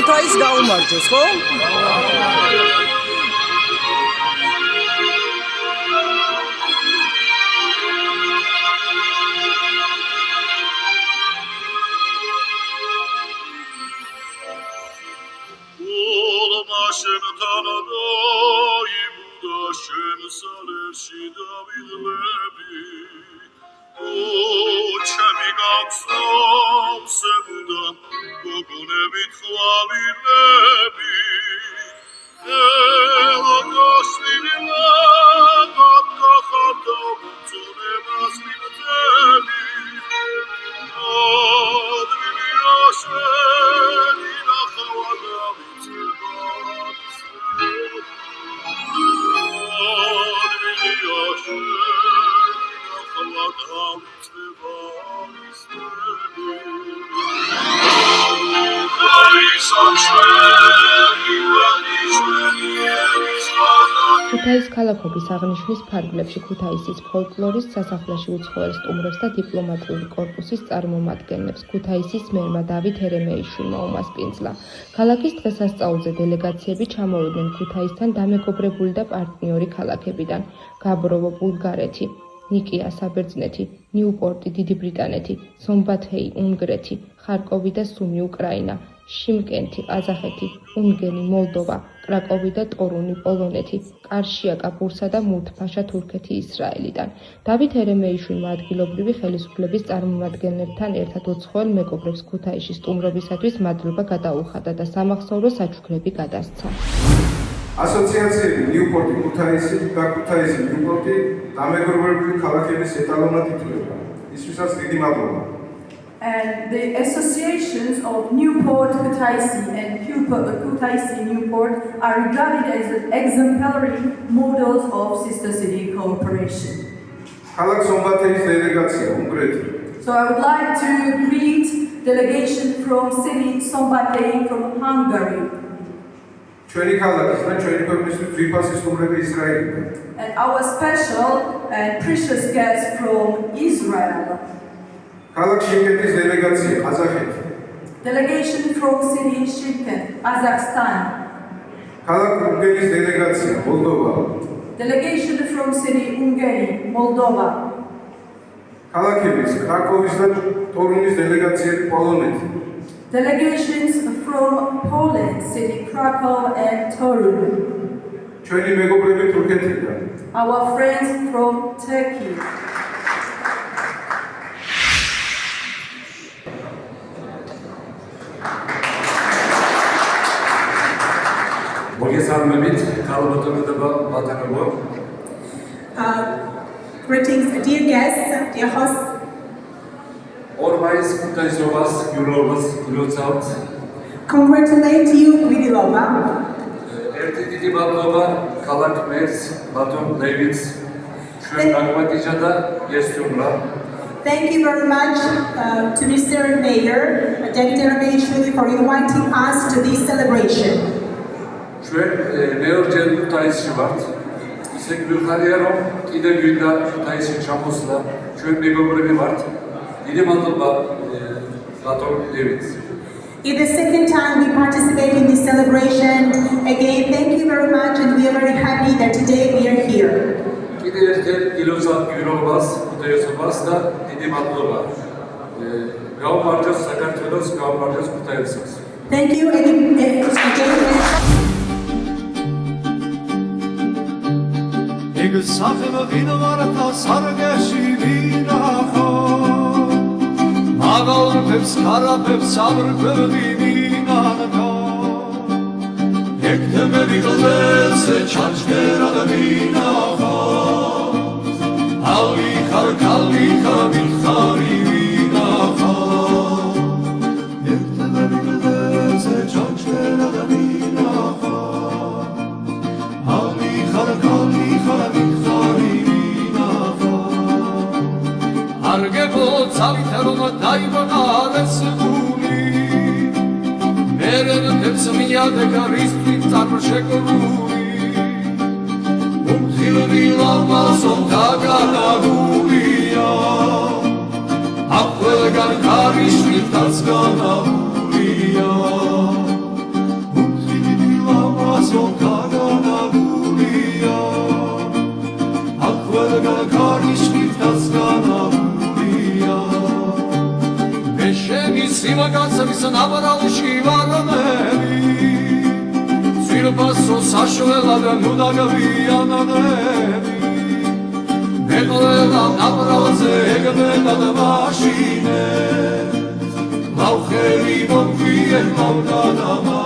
ქუთაისს გაუმარჯოს, ხო? ქუთაისის ქალაქობის აღნიშვნის ფარგლებში ქუთაისის ფოლკლორის სასახლეში უცხოელ სტუმრებს და დიპლომატიური კორპუსის წარმომადგენლებს ქუთაისის მერმა დავით ერემეიშვილმა უმასპინძლა. ქალაქის დღესასწაულზე დელეგაციები ჩამოვიდნენ ქუთაისთან დამეგობრებული და პარტნიორი ქალაქებიდან: გაბროვო, ბულგარეთი, ნიკია, საბერძნეთი, ნიუპორტი, დიდი ბრიტანეთი, სომბათეი, უნგრეთი, ხარკოვი და სუმი, უკრაინა, შიმკენტი, ყაზახეთი, უნგენი, მოლდოვა, კრაკოვი და ტორუნი, პოლონეთი, კარშიაკა, ბურსა და მურთფაშა, თურქეთი, ისრაელიდან. დავით ერემეიშვილმა ადგილობრივი ხელისუფლების წარმომადგენლებთან ერთად უცხოელ მეგობრებს ქუთაისში სტუმრობისათვის მადლობა გადაუხადა და სამახსოვრო საჩუქრები გადასცა. ასოციაციები ნიუპორტი, ქუთაისი და ქუთაისი ნიუპორტი დამეგობრებული ქალაქების ეტალონად ითვლება. ისვისაც დიდი მადლობა. And the associations of Newport, Kutaisi and Kutaisi Newport are regarded as exemplary models of sister city cooperation. ქალაქ სომბათეის დელეგაცია, უნგრეთი. So I would like to greet delegation from city Szombathely from Hungary. ჩვენი ქალაქის და ჩვენი ქვეყნისთვის ძვირფასი სტუმრები ისრაელიდან. And our special and precious guests from Israel. ქალაქ შიმკენტის დელეგაცია, ყაზახეთი. Delegation from city Shymkent, Kazakhstan. ქალაქ უნგერის დელეგაცია, მოლდოვა. Delegation from city Hungary, Moldova. ქალაქების კრაკოვის და ტორუნის დელეგაციები, პოლონეთი. Delegations from Poland, city Krakow and Torun. ჩვენი მეგობრები თურქეთიდან. Our friends from Turkey. Greetings, dear guests, dear hosts. Congratulate you, Gvidilova. Thank you very much to Mr. Mayor David Eremeshvili for inviting us to this celebration. ჩვენ მეორე ქუთაისში ვართ. ისე გვიხარია რომ კიდევ გვინდა ქუთაისში ჩამოსვლა. ჩვენ მეგობრები ვართ. დიდი მადლობა ბატონ დევიდს. It's the second time we participate in this celebration. Again, thank you very much and we are very happy that today we are here. კიდევ ერთხელ ილოზავ გირობას, ქუთაისობას და დიდი მადლობა. გაუმარჯოს საქართველოს, გაუმარჯოს ქუთაისს. Thank you again. Ig sachem vinvarta sargeshi vinacho Magal peps karapes sabr vinanko Ekdeme vigles chachgera vinacho Ali khar vikhari vinacho Ekdeme vigles chachgera vinacho Ali khar Argebo zaviterum daibonales kuni Meren tepsmia de karisti tarshekuni Umthilvi lama sondaga hulia Apelgan karishni tatsgana hulia ჩემი სიმაგაცების ნაბრალში ვარონები ძვირფასო საშველად ნუ დაგვიანაღები მე ყველა ნაბრალზე ეგბენად ვაშინე ლავხერი მომგვიენ მომდანამა